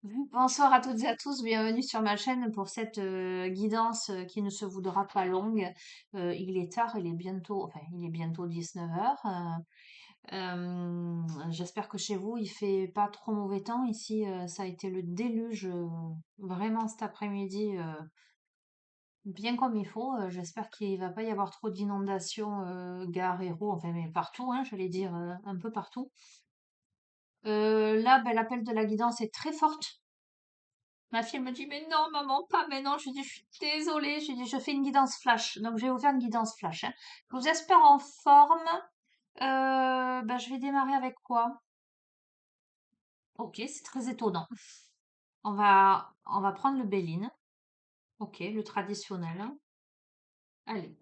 Bonsoir à toutes et à tous, bienvenue sur ma chaîne pour cette guidance qui ne se voudra pas longue. Il est tard, il est bientôt 19 heures. J'espère que chez vous il fait pas trop mauvais temps. Ici, ça a été le déluge vraiment cet après-midi, bien comme il faut. J'espère qu'il va pas y avoir trop d'inondations, gare, Hérault, enfin mais partout, hein, j'allais dire un peu partout. Là, ben, l'appel de la guidance est très forte. Ma fille elle me dit, mais non, maman, pas maintenant. Je lui dis, je suis désolée. Je lui dis, je fais une guidance flash. Donc, je vais vous faire une guidance flash, hein. Je vous espère en forme. Ben, je vais démarrer avec quoi? Ok, c'est très étonnant. On va prendre le Béline. Ok, le traditionnel, hein. Allez.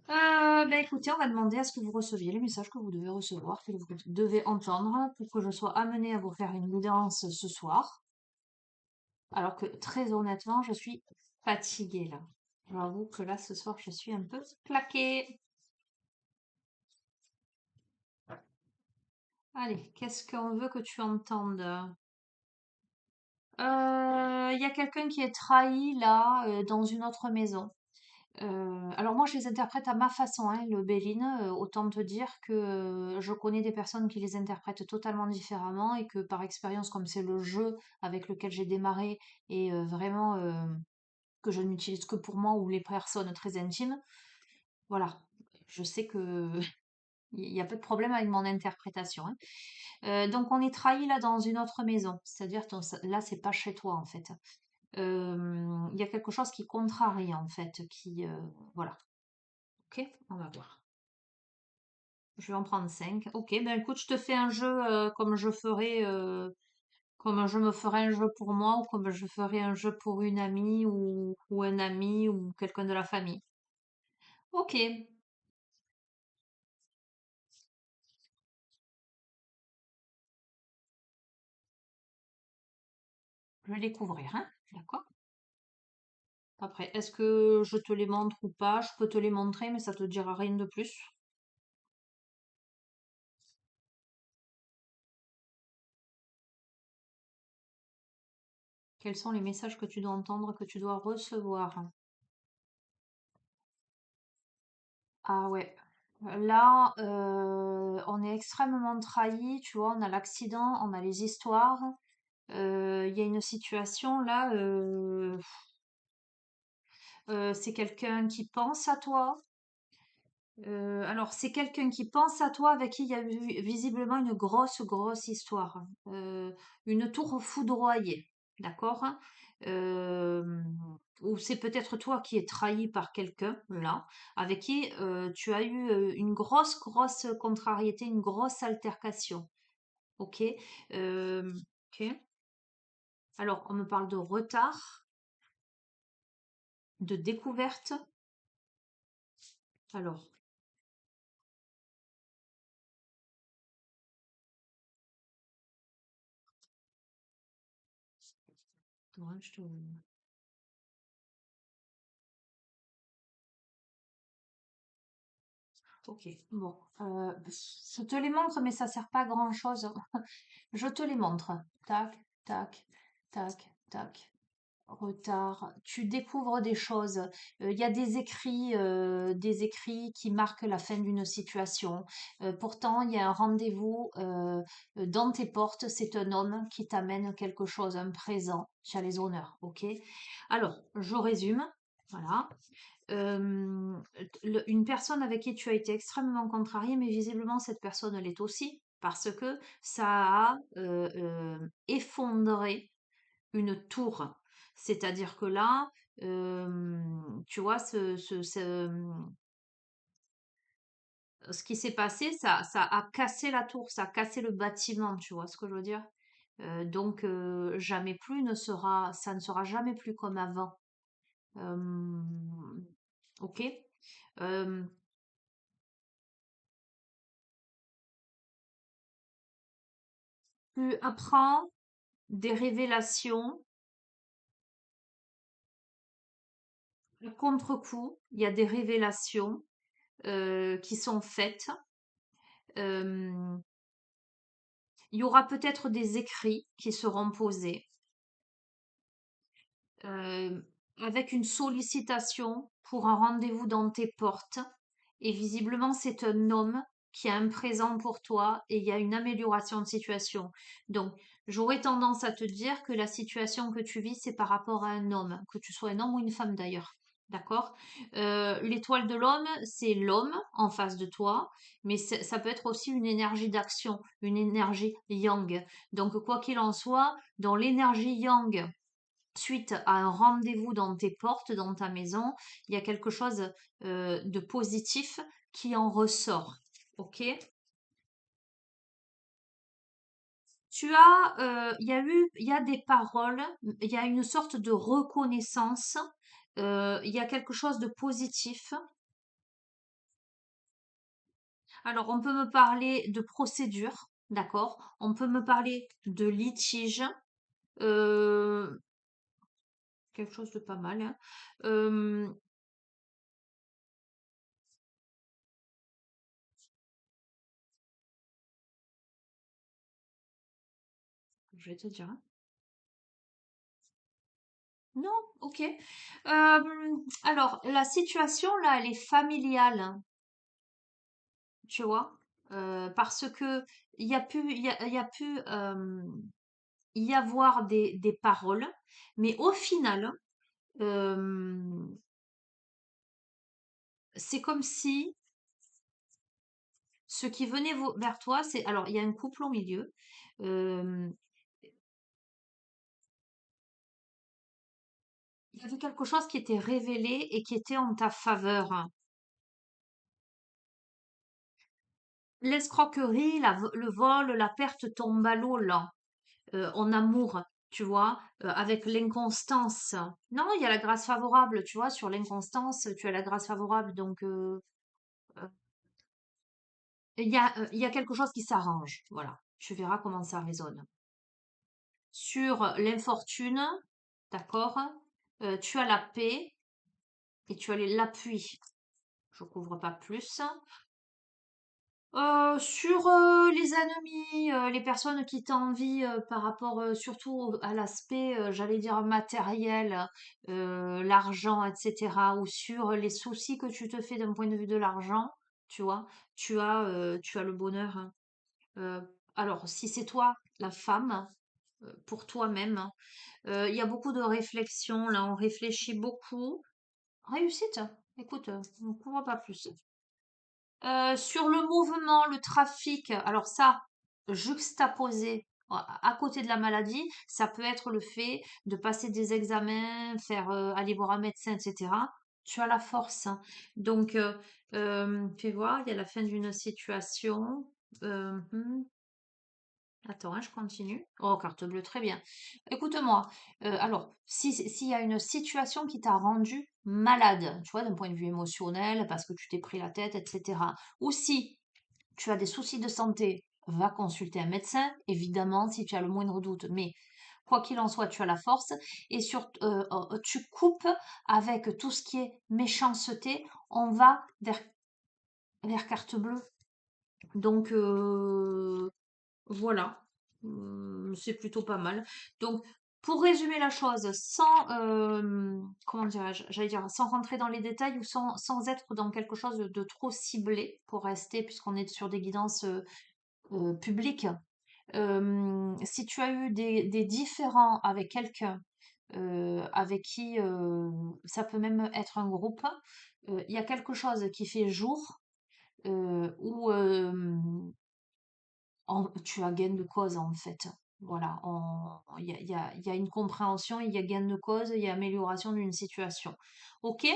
Ben, écoutez, on va demander à ce que vous receviez les messages que vous devez recevoir, que vous devez entendre pour que je sois amenée à vous faire une guidance ce soir. Alors que très honnêtement, je suis fatiguée là. J'avoue que là, ce soir, je suis un peu claquée. Allez, qu'est-ce qu'on veut que tu entendes? Il y a quelqu'un qui est trahi là, dans une autre maison. Alors moi, je les interprète à ma façon, hein, le Béline. Autant te dire que je connais des personnes qui les interprètent totalement différemment et que par expérience, comme c'est le jeu avec lequel j'ai démarré et vraiment que je n'utilise que pour moi ou les personnes très intimes, voilà, je sais que il y a peu de problème avec mon interprétation, hein. Donc on est trahi là dans une autre maison, c'est-à-dire là c'est pas chez toi en fait. Il y a quelque chose qui contrarie en fait, voilà. Ok, on va voir. Je vais en prendre 5. Ok, ben écoute, je te fais un jeu comme je me ferais un jeu pour moi ou comme je ferais un jeu pour une amie ou un ami ou quelqu'un de la famille. Ok, je vais les couvrir, hein, d'accord? Après, est-ce que je te les montre ou pas? Je peux te les montrer, mais ça te dira rien de plus. Quels sont les messages que tu dois entendre, que tu dois recevoir? Ah ouais. Là, on est extrêmement trahi, tu vois, on a l'accident, on a les histoires. Il y a une situation là, c'est quelqu'un qui pense à toi. Alors, c'est quelqu'un qui pense à toi avec qui il y a eu visiblement une grosse, grosse histoire. Une tour foudroyée, d'accord? Euh, ou c'est peut-être toi qui es trahi par quelqu'un, là, avec qui tu as eu une grosse, grosse contrariété, une grosse altercation. Ok? Euh, ok. Alors, on me parle de retard, de découverte. Alors, attends, hein, Ok, bon, je te les montre, mais ça sert pas à grand-chose. Je te les montre. Tac, tac, tac, tac. Retard. Tu découvres des choses. Il y a des écrits qui marquent la fin d'une situation. Pourtant, il y a un rendez-vous dans tes portes. C'est un homme qui t'amène quelque chose, un présent. Tu as les honneurs, ok? Alors, je résume. Voilà. Une personne avec qui tu as été extrêmement contrarié, mais visiblement cette personne l'est aussi, parce que ça a effondré une tour. C'est-à-dire que là, tu vois, ce qui s'est passé, ça a cassé la tour, ça a cassé le bâtiment, tu vois ce que je veux dire? Donc, jamais plus ça ne sera jamais plus comme avant. Euh, ok? Euh, Tu apprends des révélations, le contre-coup, il y a des révélations qui sont faites. Euh, Il y aura peut-être des écrits qui seront posés euh, avec une sollicitation pour un rendez-vous dans tes portes. Et visiblement, c'est un homme qui a un présent pour toi et il y a une amélioration de situation. Donc, j'aurais tendance à te dire que la situation que tu vis, c'est par rapport à un homme, que tu sois un homme ou une femme d'ailleurs. D'accord? L'étoile de l'homme, c'est l'homme en face de toi, mais ça peut être aussi une énergie d'action, une énergie yang. Donc, quoi qu'il en soit, dans l'énergie yang, suite à un rendez-vous dans tes portes, dans ta maison, il y a quelque chose de positif qui en ressort. Ok? Il y a des paroles, il y a une sorte de reconnaissance, il y a quelque chose de positif. Alors, on peut me parler de procédure, d'accord? On peut me parler de litige, euh, quelque chose de pas mal, hein. Euh, je vais te dire, hein. Non, ok. Alors, la situation là, elle est familiale, tu vois, parce que il y a pu y avoir des paroles, mais au final, euh, c'est comme si ce qui venait vers toi, c'est, alors, il y a un couple au milieu, euh, il y avait quelque chose qui était révélé et qui était en ta faveur. L'escroquerie, le vol, la perte tombe à l'eau, là. En amour, tu vois, avec l'inconstance. Non, il y a la grâce favorable, tu vois, sur l'inconstance, tu as la grâce favorable, donc euh, il y a quelque chose qui s'arrange, voilà. Tu verras comment ça résonne. Sur l'infortune, d'accord, tu as la paix et tu as l'appui. Je couvre pas plus. Sur les ennemis, les personnes qui t'envient par rapport surtout à l'aspect, j'allais dire matériel, l'argent, etc. Ou sur les soucis que tu te fais d'un point de vue de l'argent, tu vois, tu as le bonheur, hein. Euh, alors, si c'est toi, la femme, pour toi-même, il y a beaucoup de réflexion, là, on réfléchit beaucoup. Réussite, écoute, on ne couvre pas plus. Sur le mouvement, le trafic, alors ça, juxtaposé à côté de la maladie, ça peut être le fait de passer des examens, aller voir un médecin, etc. Tu as la force, hein. Donc, fais voir, il y a la fin d'une situation. Hmm. Attends, hein, je continue. Oh, carte bleue, très bien. Écoute-moi, alors, s'il y a une situation qui t'a rendu malade, tu vois, d'un point de vue émotionnel, parce que tu t'es pris la tête, etc. Ou si tu as des soucis de santé, va consulter un médecin, évidemment, si tu as le moindre doute. Mais quoi qu'il en soit, tu as la force et tu coupes avec tout ce qui est méchanceté. On va vers carte bleue. Donc, voilà. C'est plutôt pas mal. Donc, pour résumer la chose, comment dirais-je, j'allais dire, sans rentrer dans les détails ou sans être dans quelque chose de trop ciblé pour rester, puisqu'on est sur des guidances publiques. Si tu as eu des différends avec quelqu'un, avec qui ça peut même être un groupe, il y a quelque chose qui fait jour où tu as gain de cause en fait. Voilà, il y a une compréhension, il y a gain de cause, il y a amélioration d'une situation. Ok,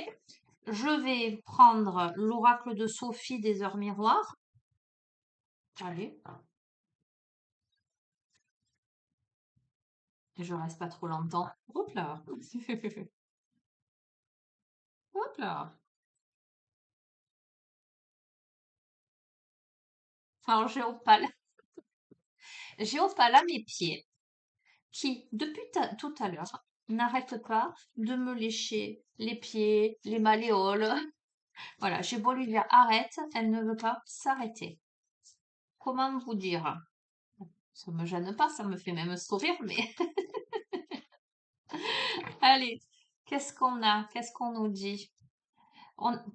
je vais prendre l'oracle de Sophie des heures miroirs. Allez, et je reste pas trop longtemps. Hop là, hop là. Alors j'ai Opale à mes pieds qui, depuis tout à l'heure, n'arrête pas de me lécher les pieds, les malléoles. Voilà, j'ai beau lui dire arrête, elle ne veut pas s'arrêter. Comment vous dire? Ça me gêne pas, ça me fait même sourire, mais allez, qu'est-ce qu'on a? Qu'est-ce qu'on nous dit?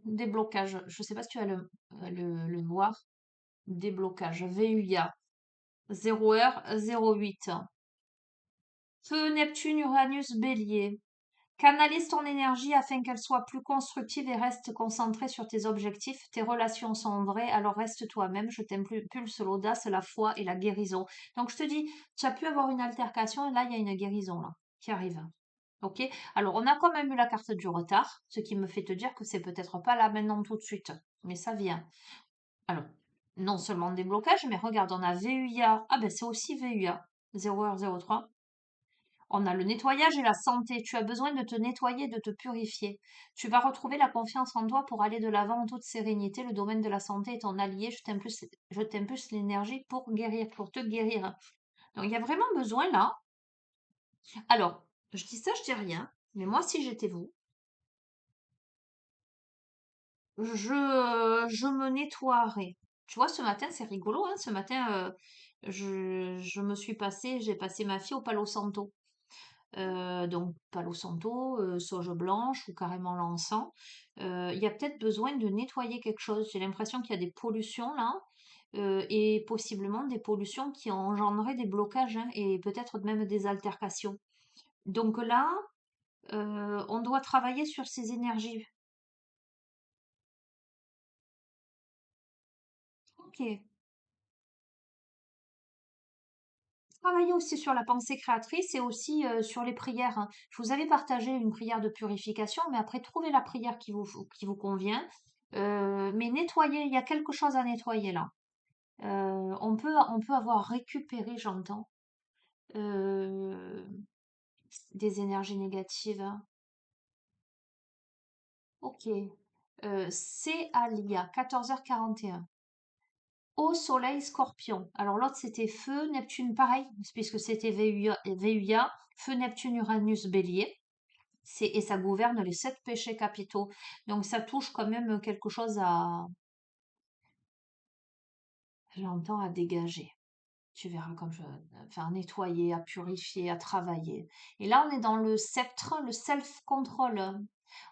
Déblocage. Je sais pas si tu vas le voir. Déblocage. VUIA. 0h08. Feu Neptune, Uranus, Bélier. Canalise ton énergie afin qu'elle soit plus constructive et reste concentrée sur tes objectifs. Tes relations sont vraies, alors reste toi-même. Je t'impulse l'audace, la foi et la guérison. Donc je te dis, tu as pu avoir une altercation et là il y a une guérison là qui arrive. Ok? Alors on a quand même eu la carte du retard, ce qui me fait te dire que c'est peut-être pas là maintenant tout de suite, mais ça vient. Alors, non seulement des blocages, mais regarde, on a VUIA. Ah ben c'est aussi VUIA. 0h03. On a le nettoyage et la santé. Tu as besoin de te nettoyer, de te purifier. Tu vas retrouver la confiance en toi pour aller de l'avant en toute sérénité. Le domaine de la santé est ton allié. Je t'impulse l'énergie pour guérir, pour te guérir. Donc il y a vraiment besoin là. Alors, je dis ça, je dis rien. Mais moi, si j'étais vous, je me nettoierais. Tu vois, ce matin, c'est rigolo, hein. Ce matin, j'ai passé ma fille au Palo Santo. Donc Palo Santo, sauge blanche ou carrément l'encens. Il y a peut-être besoin de nettoyer quelque chose. J'ai l'impression qu'il y a des pollutions là, et possiblement des pollutions qui ont engendré des blocages, hein, et peut-être même des altercations. Donc là, on doit travailler sur ces énergies. Ok. Travailler aussi sur la pensée créatrice et aussi sur les prières, hein. Je vous avais partagé une prière de purification, mais après, trouvez la prière qui vous convient. Mais nettoyer, il y a quelque chose à nettoyer là. On peut avoir récupéré, j'entends, euh, des énergies négatives, hein. Ok. C'est Alia, 14h41. Au soleil scorpion. Alors l'autre c'était feu, Neptune pareil, puisque c'était VUA, feu, Neptune, Uranus, bélier. Et ça gouverne les 7 péchés capitaux. Donc ça touche quand même quelque chose à, j'entends, à dégager. Tu verras comme je, enfin, à nettoyer, à purifier, à travailler. Et là, on est dans le sceptre, le self-control.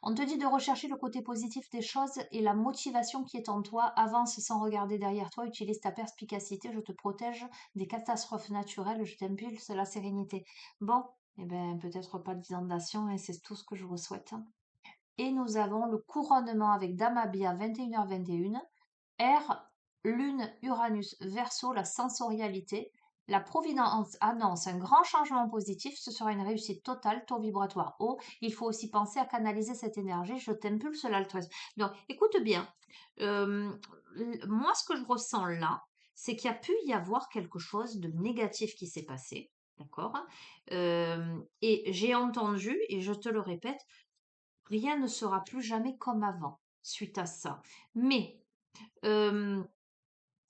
On te dit de rechercher le côté positif des choses et la motivation qui est en toi. Avance sans regarder derrière toi. Utilise ta perspicacité. Je te protège des catastrophes naturelles. Je t'impulse la sérénité. Bon, eh ben, peut-être pas d'inondation, et c'est tout ce que je vous souhaite. Et nous avons le couronnement avec Damabia 21h21. R, Lune, Uranus, Verseau, la sensorialité. La Providence annonce un grand changement positif. Ce sera une réussite totale, taux vibratoire haut. Il faut aussi penser à canaliser cette énergie. Je t'impulse l'altruisme. Donc, écoute bien. Euh, Moi, ce que je ressens là, c'est qu'il y a pu y avoir quelque chose de négatif qui s'est passé. D'accord? Et j'ai entendu, et je te le répète, rien ne sera plus jamais comme avant suite à ça. Mais euh,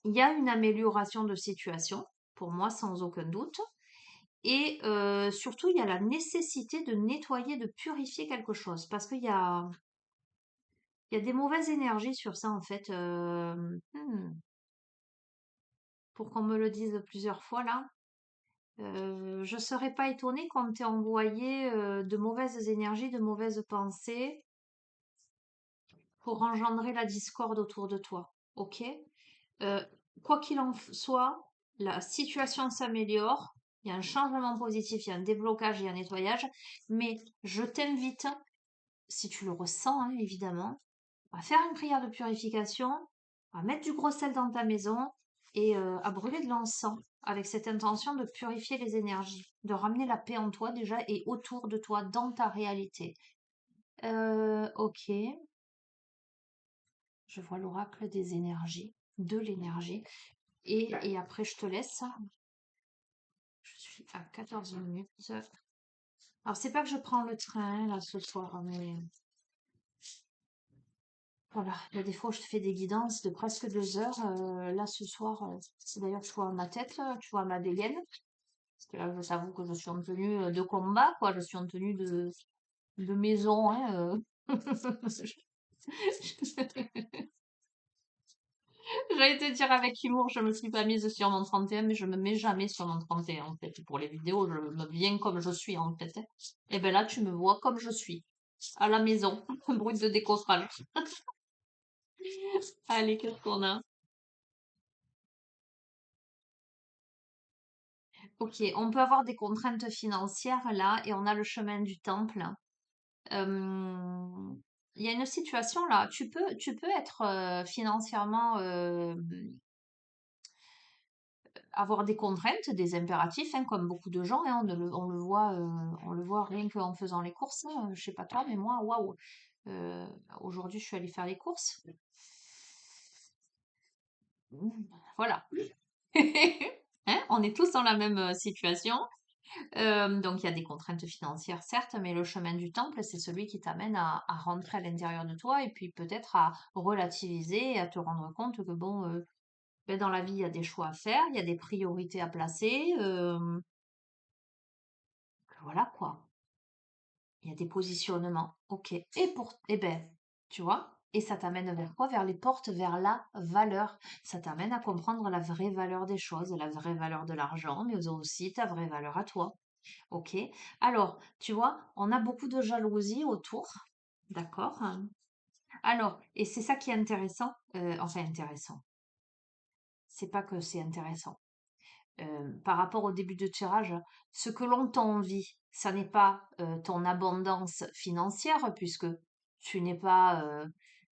il y a une amélioration de situation, pour moi, sans aucun doute. Et surtout, il y a la nécessité de nettoyer, de purifier quelque chose. Parce il y a des mauvaises énergies sur ça, en fait. Pour qu'on me le dise plusieurs fois, là. Je ne serais pas étonnée qu'on t'ait envoyé de mauvaises énergies, de mauvaises pensées pour engendrer la discorde autour de toi. Ok? Euh, Quoi qu'il en soit, la situation s'améliore. Il y a un changement positif, il y a un déblocage, il y a un nettoyage. Mais je t'invite, si tu le ressens, hein, évidemment, à faire une prière de purification, à mettre du gros sel dans ta maison et à brûler de l'encens avec cette intention de purifier les énergies, de ramener la paix en toi déjà et autour de toi, dans ta réalité. Ok, je vois l'oracle des énergies, de l'énergie. Et après, je te laisse. Je suis à 14 minutes. Alors, c'est pas que je prends le train là ce soir, mais voilà. Il y a des fois où je te fais des guidances de presque 2 heures. Là, ce soir, c'est d'ailleurs, tu vois ma tête, tu vois ma dégaine. Parce que là, je t'avoue que je suis en tenue de combat, quoi. Je suis en tenue de maison, hein. J'allais te dire avec humour, je me suis pas mise sur mon 31, mais je me mets jamais sur mon 31 en fait. Pour les vidéos, je me viens comme je suis en fait. Et ben là, tu me vois comme je suis, à la maison, brut de décoffrage. Allez, qu'est-ce qu'on a? Ok, on peut avoir des contraintes financières là, et on a le chemin du temple. Euh, Il y a une situation là, tu peux être financièrement avoir des contraintes, des impératifs, hein, comme beaucoup de gens, hein, on le voit rien qu'en faisant les courses, hein. Je sais pas toi, mais moi, waouh, euh, aujourd'hui je suis allée faire les courses. Voilà. Hein, on est tous dans la même situation. Donc il y a des contraintes financières, certes, mais le chemin du temple, c'est celui qui t'amène à rentrer à l'intérieur de toi et puis peut-être à relativiser et à te rendre compte que bon, ben, dans la vie, il y a des choix à faire, il y a des priorités à placer. Voilà quoi. Il y a des positionnements. Ok. Eh ben, tu vois, et ça t'amène vers quoi? Vers les portes, vers la valeur. Ça t'amène à comprendre la vraie valeur des choses, la vraie valeur de l'argent, mais aussi ta vraie valeur à toi. Ok. Alors, tu vois, on a beaucoup de jalousie autour. D'accord? Alors, et c'est ça qui est intéressant. Enfin, intéressant. C'est pas que c'est intéressant. Par rapport au début de tirage, ce que l'on t'envie, ça n'est pas ton abondance financière, puisque tu n'es pas, euh,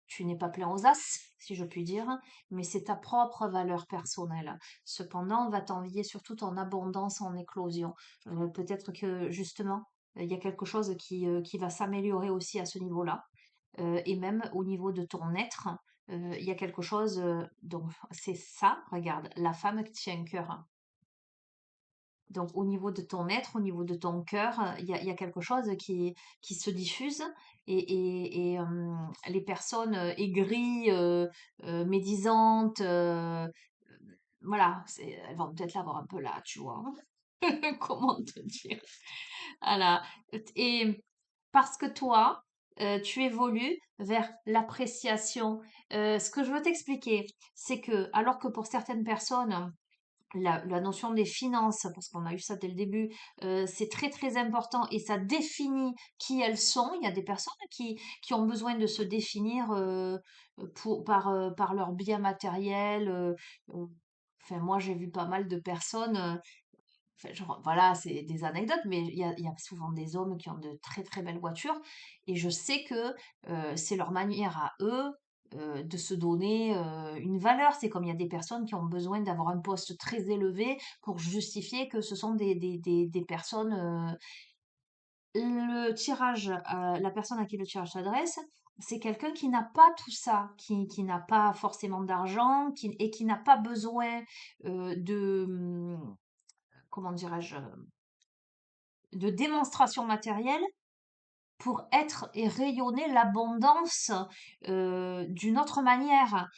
tu n'es pas plein aux as, si je puis dire, mais c'est ta propre valeur personnelle. Cependant, on va t'envier surtout ton abondance en éclosion. Peut-être que justement, il y a quelque chose qui va s'améliorer aussi à ce niveau-là. Et même au niveau de ton être, il y a quelque chose, donc c'est ça, regarde, la femme qui tient un cœur. Donc, au niveau de ton être, au niveau de ton cœur, il y a quelque chose qui se diffuse les personnes aigries, médisantes, voilà, elles vont peut-être l'avoir un peu là, tu vois. Comment te dire? Voilà. Et parce que toi, tu évolues vers l'appréciation. Ce que je veux t'expliquer, c'est que, alors que pour certaines personnes, la notion des finances, parce qu'on a eu ça dès le début, c'est très très important et ça définit qui elles sont. Il y a des personnes qui ont besoin de se définir par leur bien matériel. Euh, enfin, moi, j'ai vu pas mal de personnes. Enfin, genre, voilà, c'est des anecdotes, mais il y a souvent des hommes qui ont de très très belles voitures et je sais que c'est leur manière à eux de se donner une valeur. C'est comme il y a des personnes qui ont besoin d'avoir un poste très élevé pour justifier que ce sont des personnes. Le tirage, la personne à qui le tirage s'adresse, c'est quelqu'un qui n'a pas tout ça, qui n'a pas forcément d'argent et qui n'a pas besoin comment dirais-je, de démonstration matérielle pour être et rayonner l'abondance d'une autre manière.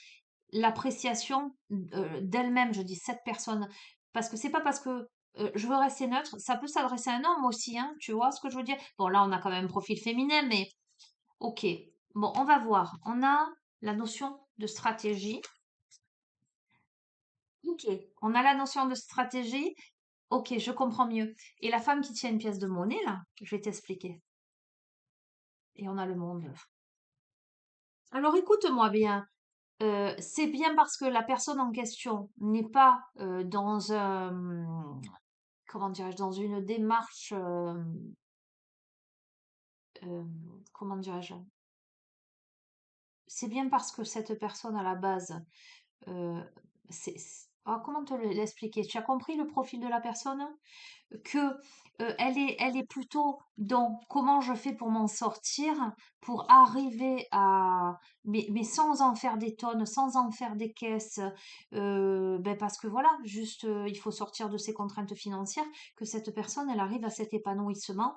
L'appréciation d'elle-même, je dis cette personne, parce que c'est pas parce que je veux rester neutre, ça peut s'adresser à un homme aussi, hein, tu vois ce que je veux dire? Bon, là, on a quand même un profil féminin, mais ok. Bon, on va voir. On a la notion de stratégie. Ok. On a la notion de stratégie. Ok, je comprends mieux. Et la femme qui tient une pièce de monnaie, là, je vais t'expliquer. Et on a le monde. Alors écoute-moi bien, c'est bien parce que la personne en question n'est pas dans un, comment dirais-je, dans une démarche, euh, comment dirais-je, c'est bien parce que cette personne à la base, euh, comment te l'expliquer? Tu as compris le profil de la personne? Que elle est plutôt dans comment je fais pour m'en sortir, pour arriver mais sans en faire des tonnes, sans en faire des caisses, ben parce que voilà, juste il faut sortir de ces contraintes financières, que cette personne, elle arrive à cet épanouissement,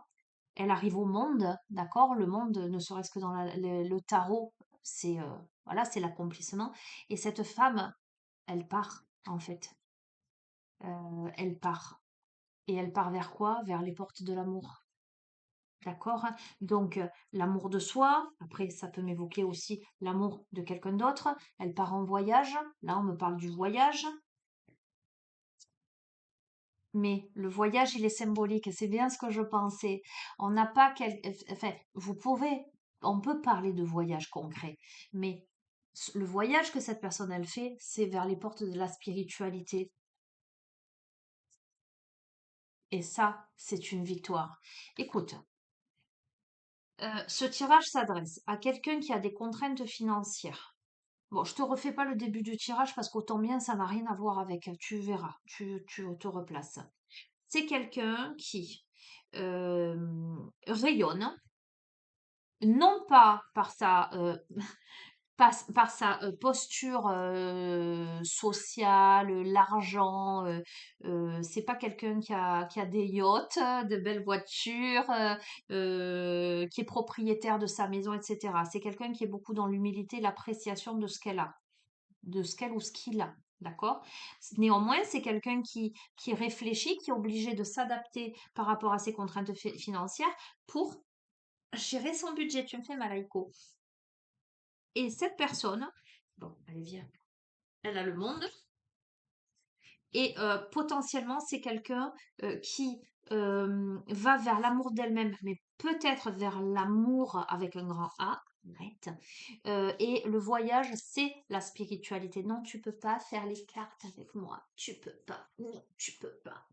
elle arrive au monde, d'accord? Le monde, ne serait-ce que dans le tarot, c'est voilà, c'est l'accomplissement. Et cette femme, elle part, en fait. Elle part. Et elle part vers quoi? Vers les portes de l'amour. d'accord? Donc, l'amour de soi, après ça peut m'évoquer aussi l'amour de quelqu'un d'autre. Elle part en voyage, là on me parle du voyage, mais le voyage il est symbolique, c'est bien ce que je pensais. On n'a pas enfin, on peut parler de voyage concret, mais le voyage que cette personne elle fait, c'est vers les portes de la spiritualité. Et ça, c'est une victoire. Écoute, ce tirage s'adresse à quelqu'un qui a des contraintes financières. Bon, je te refais pas le début du tirage parce qu'autant bien ça n'a rien à voir avec. Tu verras, tu te replaces. C'est quelqu'un qui euh, rayonne, non pas par par sa posture sociale, l'argent. C'est pas quelqu'un qui a des yachts, de belles voitures, qui est propriétaire de sa maison, etc. C'est quelqu'un qui est beaucoup dans l'humilité, l'appréciation de ce qu'elle a, de ce qu'elle ou ce qu'il a. D'accord? Néanmoins, c'est quelqu'un qui réfléchit, qui est obligé de s'adapter par rapport à ses contraintes financières pour gérer son budget. Tu me fais mal, Aïko. Et cette personne, bon, allez, viens, elle a le monde. Et potentiellement, c'est quelqu'un qui va vers l'amour d'elle-même, mais peut-être vers l'amour avec un grand A. Arrête. Et le voyage, c'est la spiritualité. Non, tu peux pas faire les cartes avec moi. Tu peux pas. Non, tu peux pas.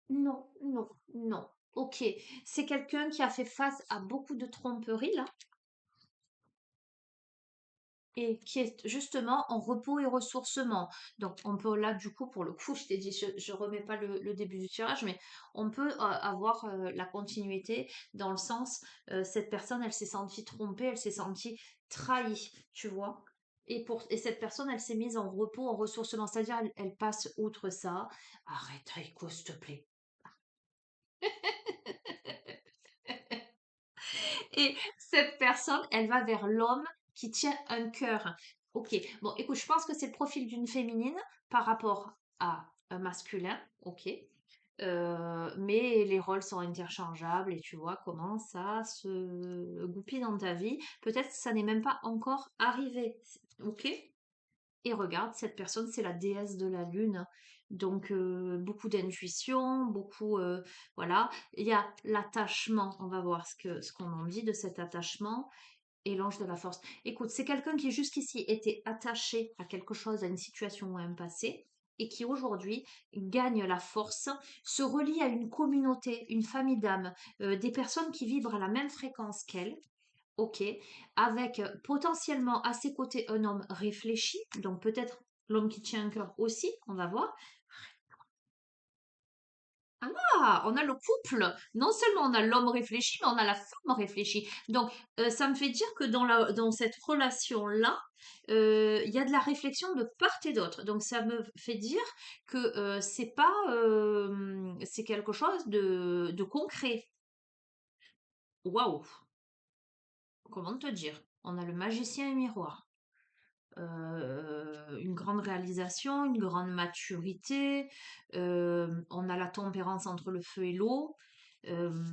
Non, non, non. Ok. C'est quelqu'un qui a fait face à beaucoup de tromperies, là, et qui est justement en repos et ressourcement. Donc, on peut là, du coup, pour le coup, je t'ai dit, je remets pas le début du tirage, mais on peut avoir la continuité dans le sens, cette personne, elle s'est sentie trompée, elle s'est sentie trahie, tu vois. Et cette personne, elle s'est mise en repos, en ressourcement, c'est-à-dire elle passe outre ça. Arrête, Aiko, s'il te plaît. Et cette personne, elle va vers l'homme qui tient un cœur. Ok, bon, écoute, je pense que c'est le profil d'une féminine par rapport à un masculin, ok. Mais les rôles sont interchangeables et tu vois comment ça se goupille dans ta vie. Peut-être que ça n'est même pas encore arrivé, ok. Et regarde, cette personne, c'est la déesse de la lune. Donc, beaucoup d'intuition, beaucoup, voilà. Il y a l'attachement. On va voir ce qu'on en dit de cet attachement. Et l'ange de la force. Écoute, c'est quelqu'un qui jusqu'ici était attaché à quelque chose, à une situation ou à un passé, et qui aujourd'hui gagne la force, se relie à une communauté, une famille d'âmes, des personnes qui vibrent à la même fréquence qu'elle. Ok, avec potentiellement à ses côtés un homme réfléchi, donc peut-être l'homme qui tient un cœur aussi, on va voir. Ah, on a le couple. Non seulement on a l'homme réfléchi, mais on a la femme réfléchie. Donc, ça me fait dire que dans cette relation-là, il y a de la réflexion de part et d'autre. Donc, ça me fait dire que c'est pas, c'est quelque chose de concret. Waouh, comment te dire? On a le magicien et miroir. Une grande réalisation, une grande maturité, on a la tempérance entre le feu et l'eau, euh,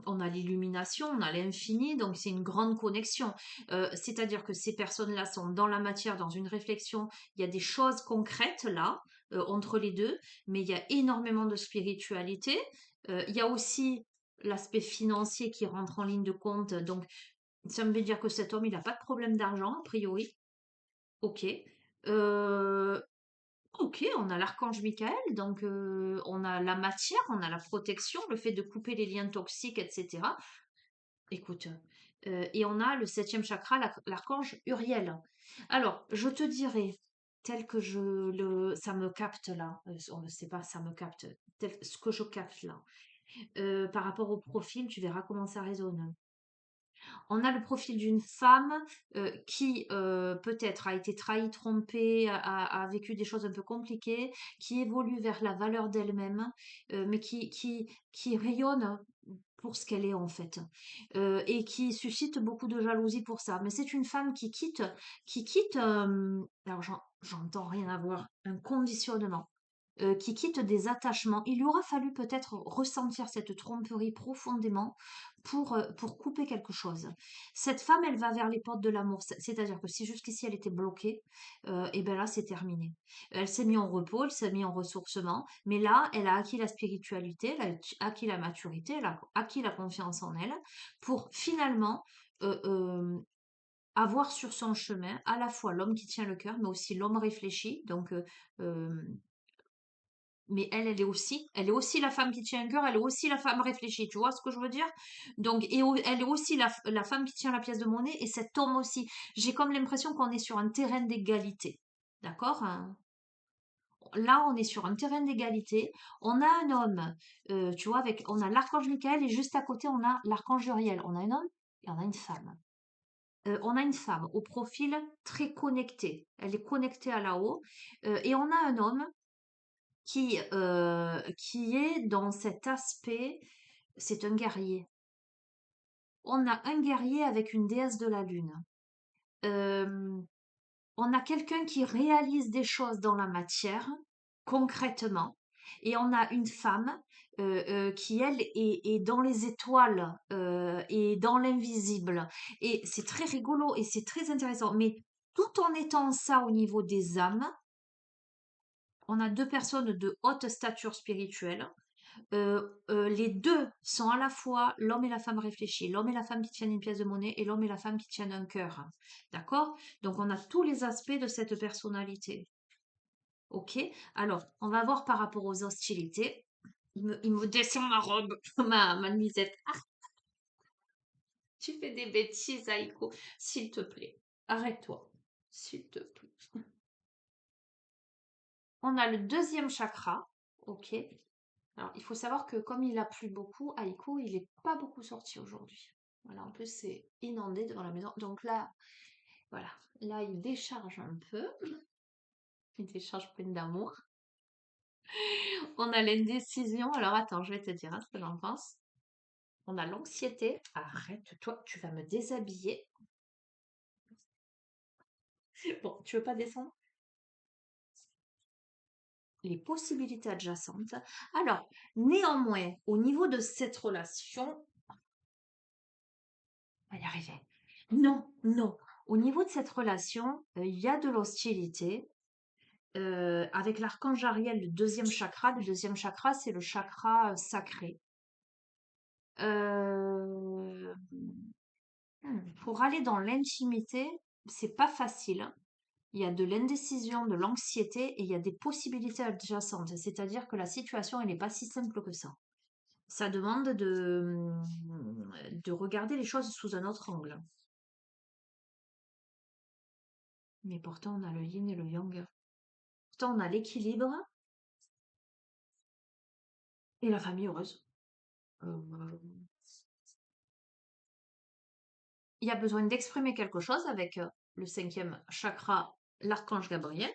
on a l'illumination, on a l'infini, donc c'est une grande connexion. C'est-à-dire que ces personnes-là sont dans la matière, dans une réflexion, il y a des choses concrètes là, entre les deux, mais il y a énormément de spiritualité. Il y a aussi l'aspect financier qui rentre en ligne de compte, donc ça me veut dire que cet homme, il n'a pas de problème d'argent, a priori. Ok. Euh, ok, on a l'archange Michael, donc on a la matière, on a la protection, le fait de couper les liens toxiques, etc. Écoute, et on a le septième chakra, l'archange Uriel. Alors, je te dirais, tel que ça me capte là, on ne sait pas, ça me capte, ce que je capte là, par rapport au profil, tu verras comment ça résonne. On a le profil d'une femme qui peut-être a été trahie, trompée, a vécu des choses un peu compliquées, qui évolue vers la valeur d'elle-même, mais qui rayonne pour ce qu'elle est en fait, et qui suscite beaucoup de jalousie pour ça. Mais c'est une femme qui quitte, alors j'entends rien à voir, un conditionnement. qui quitte des attachements. Il lui aura fallu peut-être ressentir cette tromperie profondément pour couper quelque chose. Cette femme, elle va vers les portes de l'amour. C'est-à-dire que si jusqu'ici elle était bloquée, et bien là, c'est terminé. Elle s'est mise en repos, elle s'est mise en ressourcement, mais là, elle a acquis la spiritualité, elle a acquis la maturité, elle a acquis la confiance en elle, pour finalement euh, euh, avoir sur son chemin à la fois l'homme qui tient le cœur, mais aussi l'homme réfléchi. Donc, euh, mais elle est aussi la femme qui tient un cœur, elle est aussi la femme réfléchie, tu vois ce que je veux dire? Donc, elle est aussi la femme qui tient la pièce de monnaie et cet homme aussi. J'ai comme l'impression qu'on est sur un terrain d'égalité. D'accord? Hein. Là, on est sur un terrain d'égalité. On a un homme, tu vois, on a l'archange Michael et juste à côté, on a l'archange Uriel. On a un homme et on a une femme. On a une femme au profil très connecté. Elle est connectée à là-haut. Et on a un homme qui est dans cet aspect, c'est un guerrier. On a un guerrier avec une déesse de la lune. Euh, on a quelqu'un qui réalise des choses dans la matière, concrètement, et on a une femme qui, elle, est dans les étoiles et dans l'invisible. Et c'est très rigolo et c'est très intéressant. Mais tout en étant ça au niveau des âmes, on a deux personnes de haute stature spirituelle. Les deux sont à la fois l'homme et la femme réfléchis, l'homme et la femme qui tiennent une pièce de monnaie et l'homme et la femme qui tiennent un cœur. D'accord? Donc on a tous les aspects de cette personnalité. Ok? Alors, on va voir par rapport aux hostilités. Il me descend ma robe, ma nuisette. Ah, tu fais des bêtises, Aïko. S'il te plaît, arrête-toi. S'il te plaît. On a le deuxième chakra. Ok? Alors, il faut savoir que comme il a plu beaucoup, Aïko, il n'est pas beaucoup sorti aujourd'hui. Voilà, en plus, c'est inondé devant la maison. Donc là, voilà. Là, il décharge un peu. Il décharge plein d'amour. On a l'indécision. Alors, attends, je vais te dire hein, ce que j'en pense. On a l'anxiété. Arrête, toi, tu vas me déshabiller. Bon, tu veux pas descendre? Les possibilités adjacentes. Alors, néanmoins, au niveau de cette relation, on va y arriver. Non, non. Au niveau de cette relation, il y a de l'hostilité. Avec l'archange Ariel, le deuxième chakra. Le deuxième chakra, c'est le chakra sacré. Euh, pour aller dans l'intimité, c'est pas facile. Hein. Il y a de l'indécision, de l'anxiété et il y a des possibilités adjacentes. C'est-à-dire que la situation, elle n'est pas si simple que ça. Ça demande de regarder les choses sous un autre angle. Mais pourtant, on a le yin et le yang. Pourtant, on a l'équilibre et la famille heureuse. Euh, il y a besoin d'exprimer quelque chose avec le cinquième chakra, l'archange Gabriel.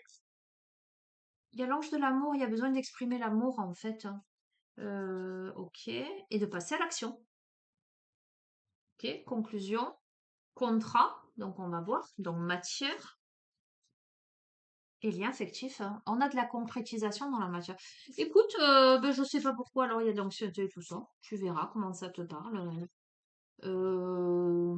Il y a l'ange de l'amour, il y a besoin d'exprimer l'amour en fait. Hein. Ok. Et de passer à l'action. Ok. Conclusion. Contrat. Donc on va voir. Donc matière et lien affectif. Hein. On a de la concrétisation dans la matière. Écoute, ben, je sais pas pourquoi alors il y a de l'anxiété et tout ça. Tu verras comment ça te parle. Euh,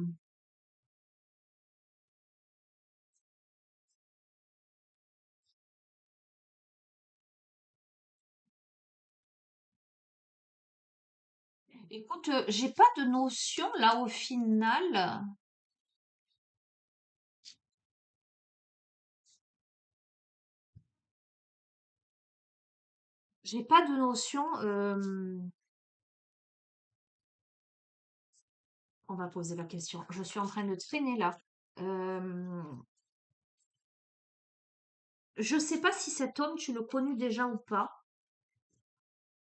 Écoute, j'ai pas de notion là au final. J'ai pas de notion. On va poser la question. Je suis en train de traîner là. Euh, je sais pas si cet homme, tu le connais déjà ou pas.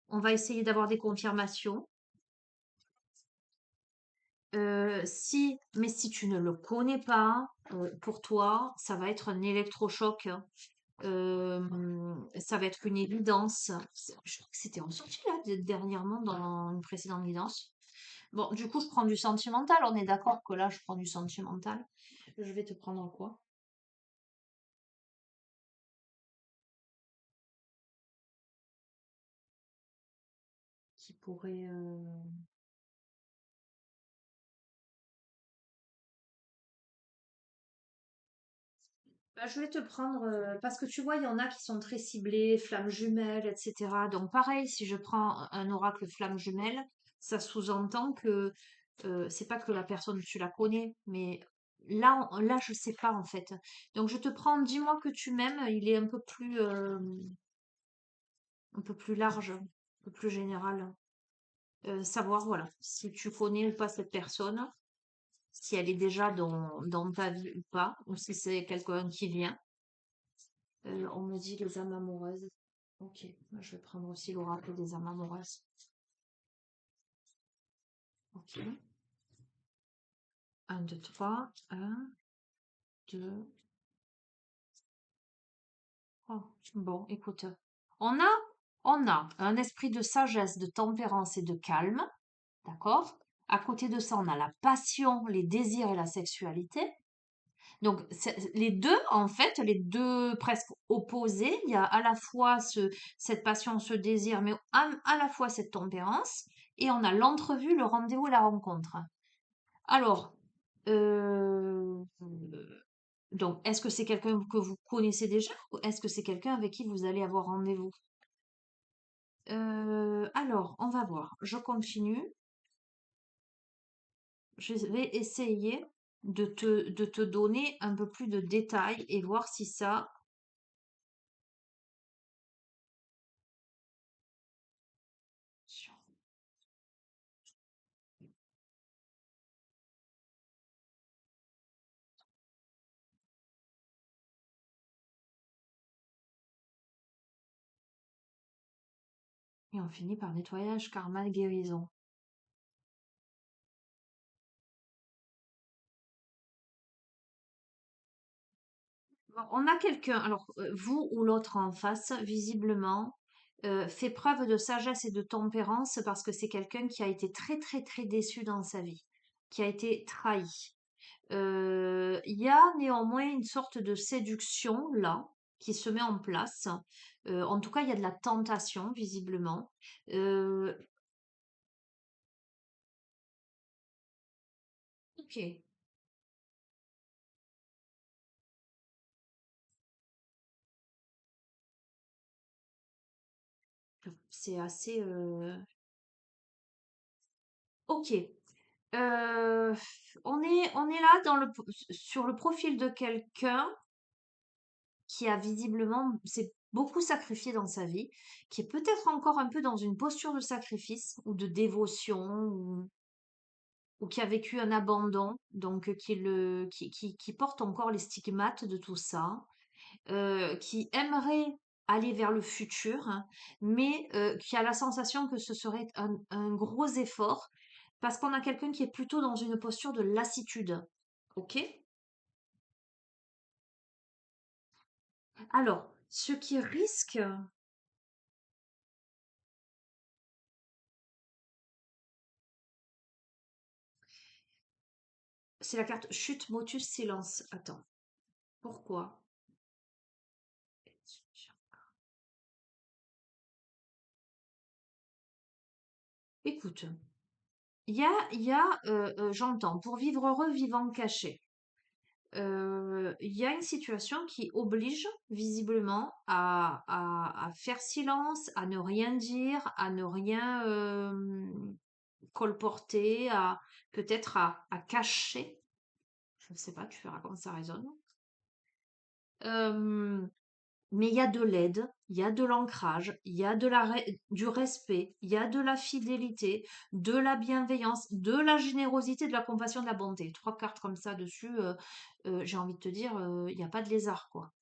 On va essayer d'avoir des confirmations. Mais si tu ne le connais pas, pour toi, ça va être un électrochoc. Hein. Ça va être une évidence. Je crois que c'était en sortie là, dernièrement dans une précédente guidance. Bon, du coup, je prends du sentimental. On est d'accord que là, je prends du sentimental. Je vais te prendre quoi? pourrait... Bah, je vais te prendre, parce que tu vois, il y en a qui sont très ciblés, flammes jumelles, etc. Donc pareil, si je prends un oracle flamme jumelle, ça sous-entend que c'est pas que la personne tu la connais, mais là je sais pas en fait. Donc je te prends, dis-moi que tu m'aimes, il est un peu plus large, un peu plus général. Savoir voilà si tu connais ou pas cette personne, si elle est déjà dans ta vie ou pas, ou si c'est quelqu'un qui vient. On me dit les âmes amoureuses. Ok, moi, je vais prendre aussi l'oracle des âmes amoureuses. Ok. Un, 2, 3. Un, 2, 3. Bon, écoute. On a, on a un esprit de sagesse, de tempérance et de calme. D'accord? À côté de ça, on a la passion, les désirs et la sexualité. Donc, les deux, en fait, les deux presque opposés, il y a à la fois cette passion, ce désir, mais à la fois cette tempérance, et on a l'entrevue, le rendez-vous, la rencontre. Alors, euh, donc, est-ce que c'est quelqu'un que vous connaissez déjà ou est-ce que c'est quelqu'un avec qui vous allez avoir rendez-vous? Alors, on va voir. Je continue. Je vais essayer de te donner un peu plus de détails et voir si ça... Et on finit par nettoyage, karma, guérison. Bon, on a quelqu'un, alors vous ou l'autre en face, visiblement, fait preuve de sagesse et de tempérance parce que c'est quelqu'un qui a été très très très déçu dans sa vie, qui a été trahi. Il y a néanmoins une sorte de séduction là qui se met en place. En tout cas, il y a de la tentation visiblement. Euh, ok, c'est assez. Ok. Euh, on est là sur le profil de quelqu'un qui a visiblement s'est beaucoup sacrifié dans sa vie, qui est peut-être encore un peu dans une posture de sacrifice ou de dévotion ou qui a vécu un abandon, donc qui porte encore les stigmates de tout ça, qui aimerait aller vers le futur, hein, mais qui a la sensation que ce serait un gros effort parce qu'on a quelqu'un qui est plutôt dans une posture de lassitude. Ok? Alors, ce qui risque, c'est la carte chute, motus, silence. Attends, pourquoi? Écoute, j'entends, pour vivre heureux, vivant caché. Il y a une situation qui oblige visiblement à faire silence, à ne rien dire, à ne rien colporter, à peut-être à cacher. Je ne sais pas, tu verras comment ça résonne. Euh, Mais il y a de l'aide, il y a de l'ancrage, il y a du respect, il y a de la fidélité, de la bienveillance, de la générosité, de la compassion, de la bonté. Trois cartes comme ça dessus, j'ai envie de te dire, il n'y a pas de lézard, quoi.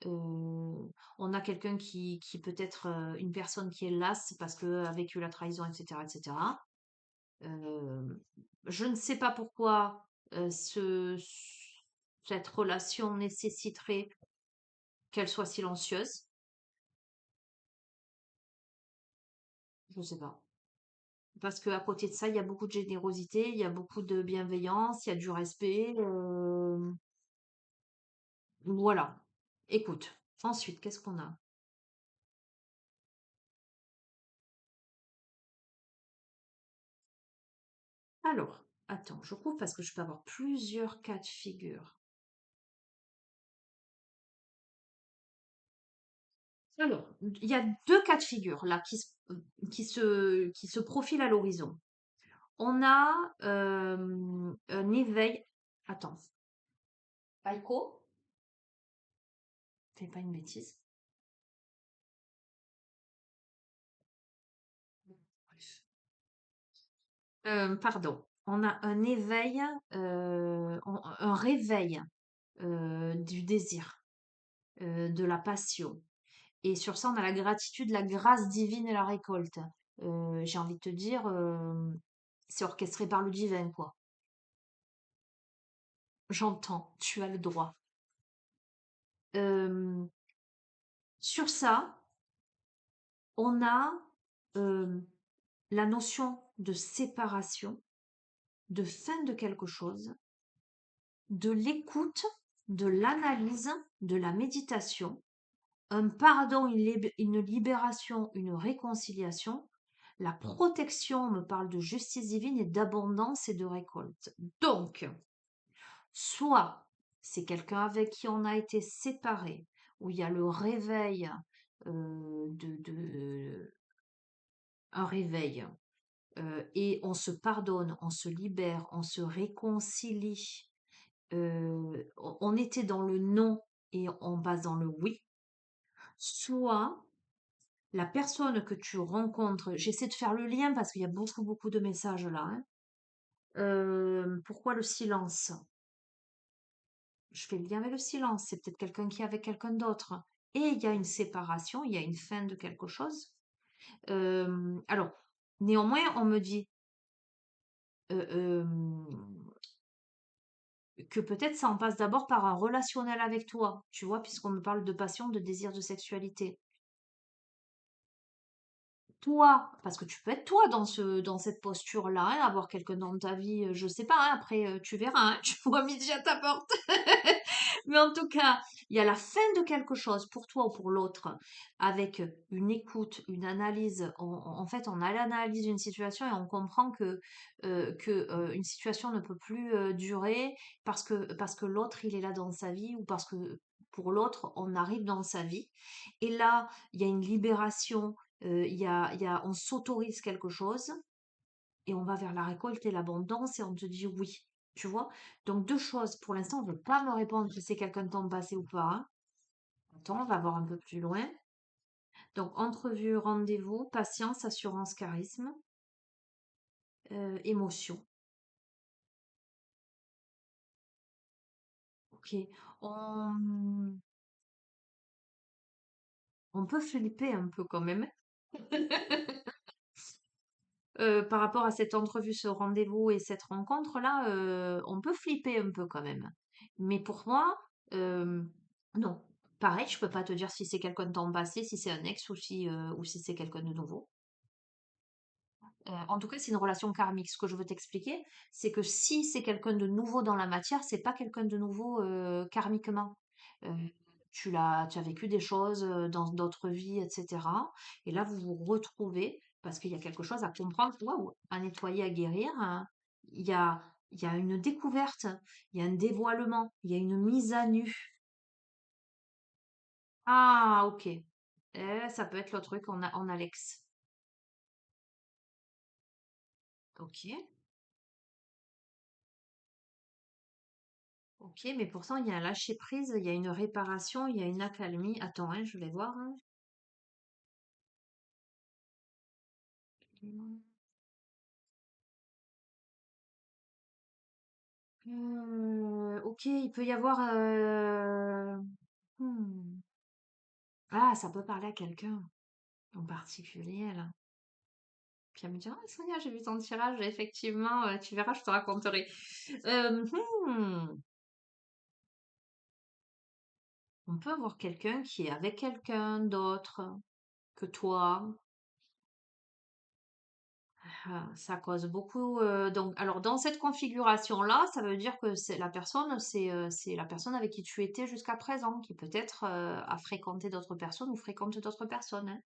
On a quelqu'un qui peut être une personne qui est lasse parce qu'elle a vécu la trahison, etc., etc. Euh, je ne sais pas pourquoi cette relation nécessiterait qu'elle soit silencieuse. Je sais pas. Parce qu'à côté de ça, il y a beaucoup de générosité, il y a beaucoup de bienveillance, il y a du respect. Voilà. Écoute. Ensuite, qu'est-ce qu'on a? Alors, attends, je coupe parce que je peux avoir plusieurs cas de figure. Alors, il y a deux cas de figure là qui se profilent à l'horizon. On a un éveil. Attends, Aiko, fais pas une bêtise. Pardon. On a un éveil, un réveil du désir, de la passion. Et sur ça, on a la gratitude, la grâce divine et la récolte. J'ai envie de te dire, c'est orchestré par le divin, quoi. J'entends, tu as le droit. Euh, sur ça, on a euh, la notion de séparation, de fin de quelque chose, de l'écoute, de l'analyse, de la méditation, un pardon, une libération, une réconciliation. La protection me parle de justice divine et d'abondance et de récolte. Donc, soit c'est quelqu'un avec qui on a été séparé, où il y a le réveil, un réveil, et on se pardonne, on se libère, on se réconcilie. On était dans le non et on passe dans le oui. Soit la personne que tu rencontres, j'essaie de faire le lien parce qu'il y a beaucoup, beaucoup de messages là, hein. Pourquoi le silence? Je fais le lien avec le silence. C'est peut-être quelqu'un qui est avec quelqu'un d'autre. Et il y a une séparation, il y a une fin de quelque chose. Alors, néanmoins, on me dit euh, euh, que peut-être ça en passe d'abord par un relationnel avec toi, tu vois, puisqu'on me parle de passion, de désir, de sexualité. Toi, parce que tu peux être toi dans cette posture-là, hein, avoir quelqu'un dans ta vie, je sais pas, hein, après tu verras, hein, tu vois midi à ta porte. Mais en tout cas, il y a la fin de quelque chose pour toi ou pour l'autre, avec une écoute, une analyse. En fait, on a l'analyse d'une situation et on comprend que une situation ne peut plus durer parce que l'autre, il est là dans sa vie ou parce que pour l'autre, on arrive dans sa vie. Et là, il y a une libération, on s'autorise quelque chose et on va vers la récolte et l'abondance et on te dit oui. Tu vois? Donc deux choses. Pour l'instant, on ne veut pas me répondre si c'est quelqu'un de temps passé ou pas, hein. Attends, on va voir un peu plus loin. Donc entrevue, rendez-vous, patience, assurance, charisme, émotion. Ok. On, on peut flipper un peu quand même. Par rapport à cette entrevue, ce rendez-vous et cette rencontre-là, on peut flipper un peu quand même. Mais pour moi, euh, non. Pareil, je peux pas te dire si c'est quelqu'un de temps passé, si c'est un ex ou si c'est quelqu'un de nouveau. En tout cas, c'est une relation karmique. Ce que je veux t'expliquer, c'est que si c'est quelqu'un de nouveau dans la matière, c'est pas quelqu'un de nouveau karmiquement. Euh, tu as vécu des choses dans d'autres vies, etc. Et là, vous vous retrouvez parce qu'il y a quelque chose à comprendre, waouh, à nettoyer, à guérir, hein. Il y a, il y a une découverte, il y a un dévoilement, il y a une mise à nu. Ah, ok. Ça peut être le truc en Alex. Ok. Ok, mais pourtant, il y a un lâcher-prise, il y a une réparation, il y a une accalmie. Attends, hein, je vais voir, hein. Ok, il peut y avoir... hmm. Ah, ça peut parler à quelqu'un en particulier, là. Puis elle me dit, ah, Sonia, j'ai vu ton tirage, effectivement, tu verras, je te raconterai. Euh, hmm. On peut avoir quelqu'un qui est avec quelqu'un d'autre que toi. Ah, ça cause beaucoup. Donc, alors dans cette configuration-là, ça veut dire que c'est la personne avec qui tu étais jusqu'à présent, qui peut-être a fréquenté d'autres personnes ou fréquente d'autres personnes, hein.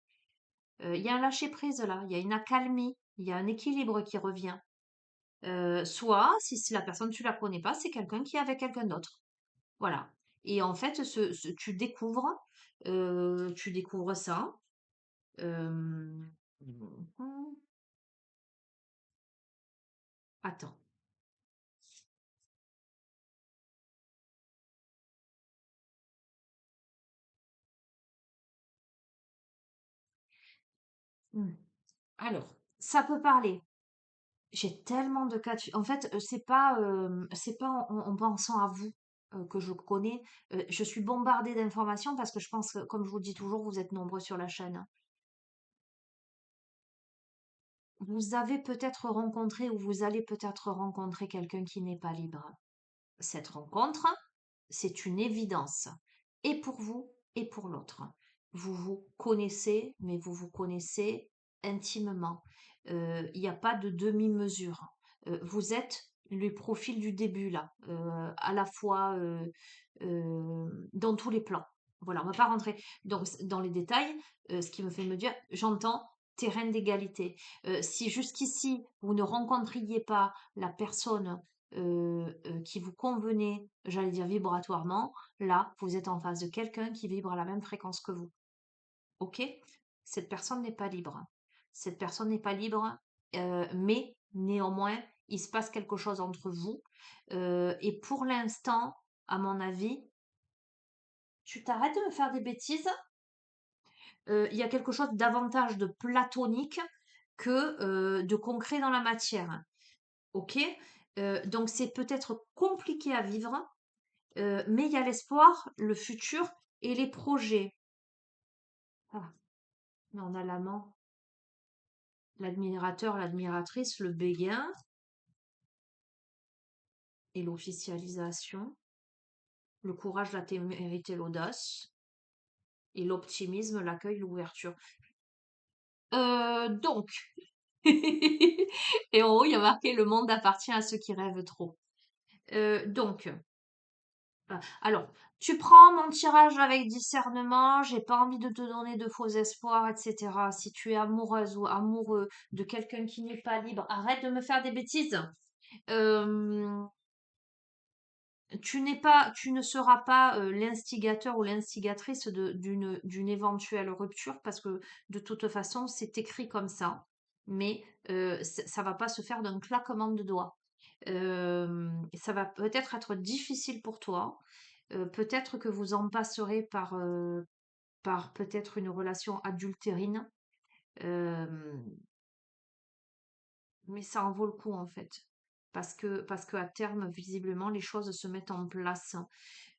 Il y a un lâcher-prise là, il y a une accalmie, il y a un équilibre qui revient. Soit, si la personne, tu la connais pas, c'est quelqu'un qui est avec quelqu'un d'autre. Voilà. Et en fait, tu découvres ça. euh, mhm. Attends. Hmm. Alors, ça peut parler. J'ai tellement de cas en fait, c'est pas en pensant à vous, que je connais, je suis bombardée d'informations parce que je pense que, comme je vous le dis toujours, vous êtes nombreux sur la chaîne. Vous avez peut-être rencontré ou vous allez peut-être rencontrer quelqu'un qui n'est pas libre. Cette rencontre, c'est une évidence, et pour vous et pour l'autre. Vous vous connaissez, mais vous vous connaissez intimement. Il n'y a pas de demi-mesure. Vous êtes le profil du début là, à la fois dans tous les plans. Voilà, on ne va pas rentrer dans les détails. Ce qui me fait me dire, j'entends terrain d'égalité. Si jusqu'ici vous ne rencontriez pas la personne qui vous convenait, j'allais dire vibratoirement, là, vous êtes en face de quelqu'un qui vibre à la même fréquence que vous. Ok? Cette personne n'est pas libre. Cette personne n'est pas libre, mais néanmoins, il se passe quelque chose entre vous. Et pour l'instant, à mon avis, tu t'arrêtes de me faire des bêtises. Il y a quelque chose davantage de platonique que de concret dans la matière. Ok? Donc c'est peut-être compliqué à vivre, mais il y a l'espoir, le futur et les projets. Ah, mais on a l'amant, l'admirateur, l'admiratrice, le béguin et l'officialisation, le courage, la témérité, l'audace et l'optimisme, l'accueil, l'ouverture. Donc, et en haut, il y a marqué le monde appartient à ceux qui rêvent trop. Donc, alors, tu prends mon tirage avec discernement, j'ai pas envie de te donner de faux espoirs, etc. Si tu es amoureuse ou amoureux de quelqu'un qui n'est pas libre, arrête de me faire des bêtises. Euh, tu ne seras pas l'instigateur ou l'instigatrice d'une éventuelle rupture parce que de toute façon, c'est écrit comme ça. Mais ça va pas se faire d'un claquement de doigts. Ça va peut-être être difficile pour toi. Peut-être que vous en passerez par peut-être une relation adultérine. euh, mais ça en vaut le coup en fait. Parce que à terme, visiblement, les choses se mettent en place.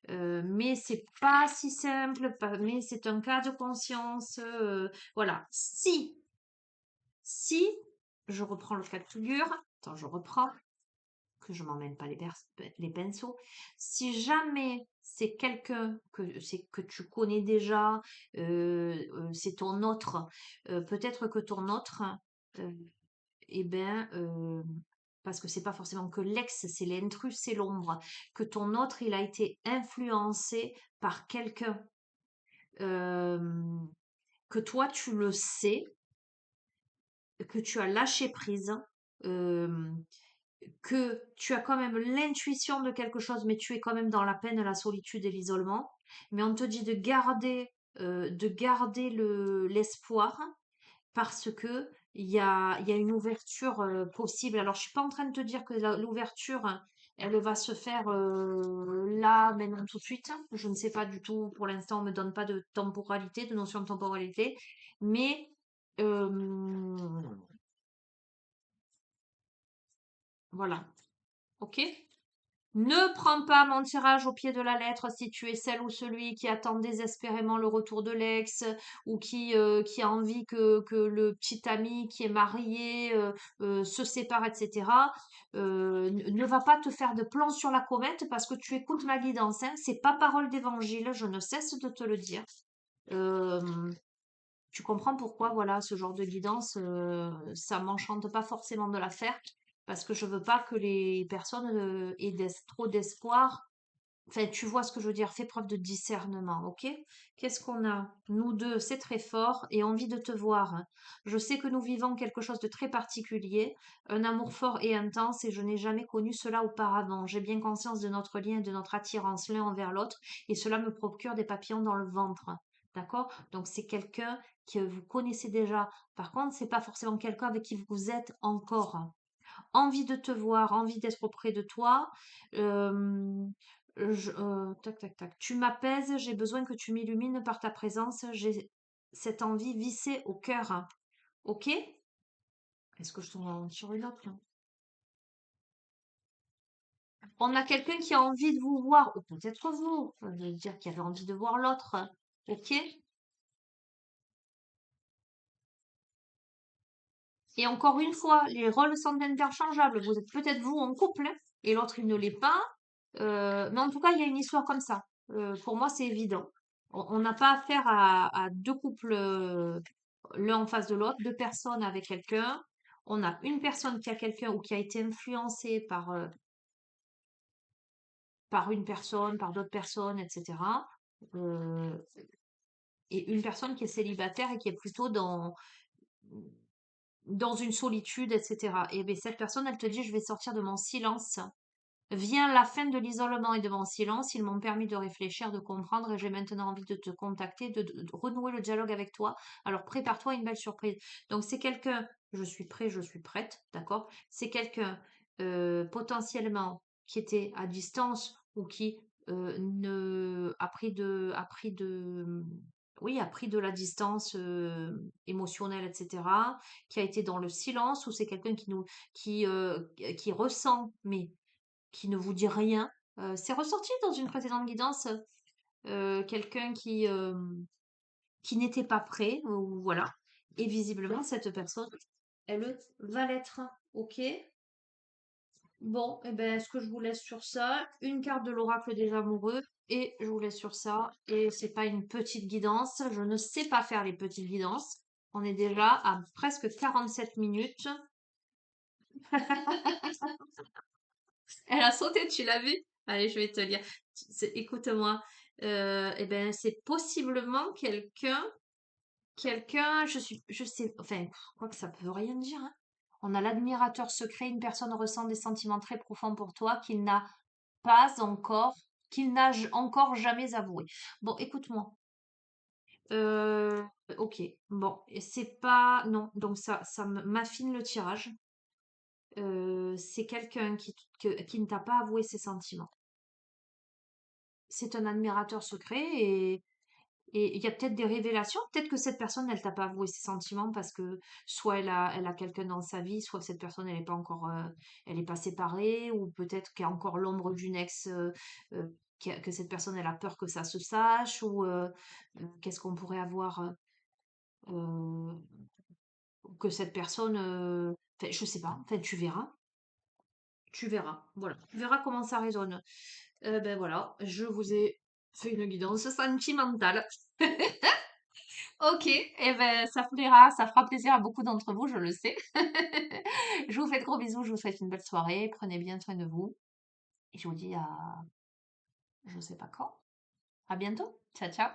Mais c'est pas si simple, mais c'est un cas de conscience. Voilà. Si, je reprends le cas de figure, attends, je reprends, que je m'emmène pas les pinceaux. Si jamais c'est quelqu'un que tu connais déjà, c'est ton autre, peut-être que ton autre, euh, eh ben, parce que c'est pas forcément que l'ex, c'est l'intrus, c'est l'ombre, que ton autre, il a été influencé par quelqu'un, euh, que toi, tu le sais, que tu as lâché prise, euh, que tu as quand même l'intuition de quelque chose, mais tu es quand même dans la peine, la solitude et l'isolement. Mais on te dit de garder l'espoir parce que il y a une ouverture possible. Alors, je suis pas en train de te dire que l'ouverture, elle va se faire là, maintenant, tout de suite. Je ne sais pas du tout. Pour l'instant, on me donne pas de temporalité, de notion de temporalité. Mais euh, voilà. Ok? Ne prends pas mon tirage au pied de la lettre si tu es celle ou celui qui attend désespérément le retour de l'ex ou qui a envie que le petit ami qui est marié se sépare, etc. Ne va pas te faire de plan sur la comète parce que tu écoutes ma guidance. Hein. C'est pas parole d'évangile, je ne cesse de te le dire. Euh, Tu comprends pourquoi, voilà, ce genre de guidance, ça m'enchante pas forcément de la faire, parce que je veux pas que les personnes aient trop d'espoir Enfin, tu vois ce que je veux dire, fais preuve de discernement, ok? Qu'est-ce qu'on a? Nous deux, c'est très fort et envie de te voir. Je sais que nous vivons quelque chose de très particulier, un amour fort et intense et je n'ai jamais connu cela auparavant. J'ai bien conscience de notre lien et de notre attirance l'un envers l'autre et cela me procure des papillons dans le ventre. D'accord? Donc c'est quelqu'un que vous connaissez déjà. Par contre, c'est pas forcément quelqu'un avec qui vous êtes encore envie de te voir, envie d'être auprès de toi. Euh, tac, tac, tac. Tu m'apaises, j'ai besoin que tu m'illumines par ta présence. J'ai cette envie vissée au cœur. Ok? Est-ce que je t'en tire une autre là? On a quelqu'un qui a envie de vous voir, ou peut-être vous. Je veux dire qu'il avait envie de voir l'autre. Ok? Et encore une fois, les rôles sont interchangeables. Vous êtes peut-être vous en couple, hein, et l'autre il ne l'est pas. Mais en tout cas, il y a une histoire comme ça. Pour moi, c'est évident. On n'a pas affaire à deux couples l'un en face de l'autre, deux personnes avec quelqu'un. On a une personne qui a quelqu'un ou qui a été influencée par une personne, par d'autres personnes, etc. Euh, et une personne qui est célibataire et qui est plutôt dans une solitude, etc. Et bien, cette personne, elle te dit, je vais sortir de mon silence. Vient la fin de l'isolement et de mon silence, ils m'ont permis de réfléchir, de comprendre et j'ai maintenant envie de te contacter, de renouer le dialogue avec toi. Alors prépare-toi à une belle surprise. Donc c'est quelqu'un, je suis prêt, je suis prête, d'accord? C'est quelqu'un potentiellement qui était à distance ou qui oui, a pris de la distance émotionnelle, etc., qui a été dans le silence, ou c'est quelqu'un qui ressent, mais qui ne vous dit rien. C'est ressorti dans une précédente guidance, quelqu'un qui n'était pas prêt, ou voilà. Et visiblement, cette personne, elle va l'être. Ok? Bon, et ben, est-ce que je vous laisse sur ça? Une carte de l'oracle des amoureux, et je vous laisse sur ça. Et c'est pas une petite guidance, je ne sais pas faire les petites guidances. On est déjà à presque 47 minutes. Elle a sauté, tu l'as vu? Allez, je vais te lire. Écoute-moi. Eh ben, c'est possiblement quelqu'un, je sais, enfin, quoi que ça peut rien dire, hein. On a l'admirateur secret, une personne ressent des sentiments très profonds pour toi pas encore, qu'il n'a encore jamais avoué. Bon, écoute-moi. Euh, ok, bon, et c'est pas, non, donc ça m'affine le tirage. C'est quelqu'un qui ne t'a pas avoué ses sentiments. C'est un admirateur secret et il y a peut-être des révélations. Peut-être que cette personne, elle t'a pas avoué ses sentiments parce que soit elle a quelqu'un dans sa vie, soit cette personne, elle est pas encore, elle est pas séparée, ou peut-être qu'il y a encore l'ombre d'une ex, que cette personne, elle a peur que ça se sache, ou qu'est-ce qu'on pourrait avoir, euh, que cette personne, enfin, je sais pas, enfin, tu verras, voilà, tu verras comment ça résonne. Ben voilà, je vous ai fait une guidance sentimentale. Ok, et ben ça fera plaisir à beaucoup d'entre vous, je le sais. Je vous fais de gros bisous, je vous souhaite une belle soirée, prenez bien soin de vous, et je vous dis à je sais pas quand. À bientôt. Ciao, ciao.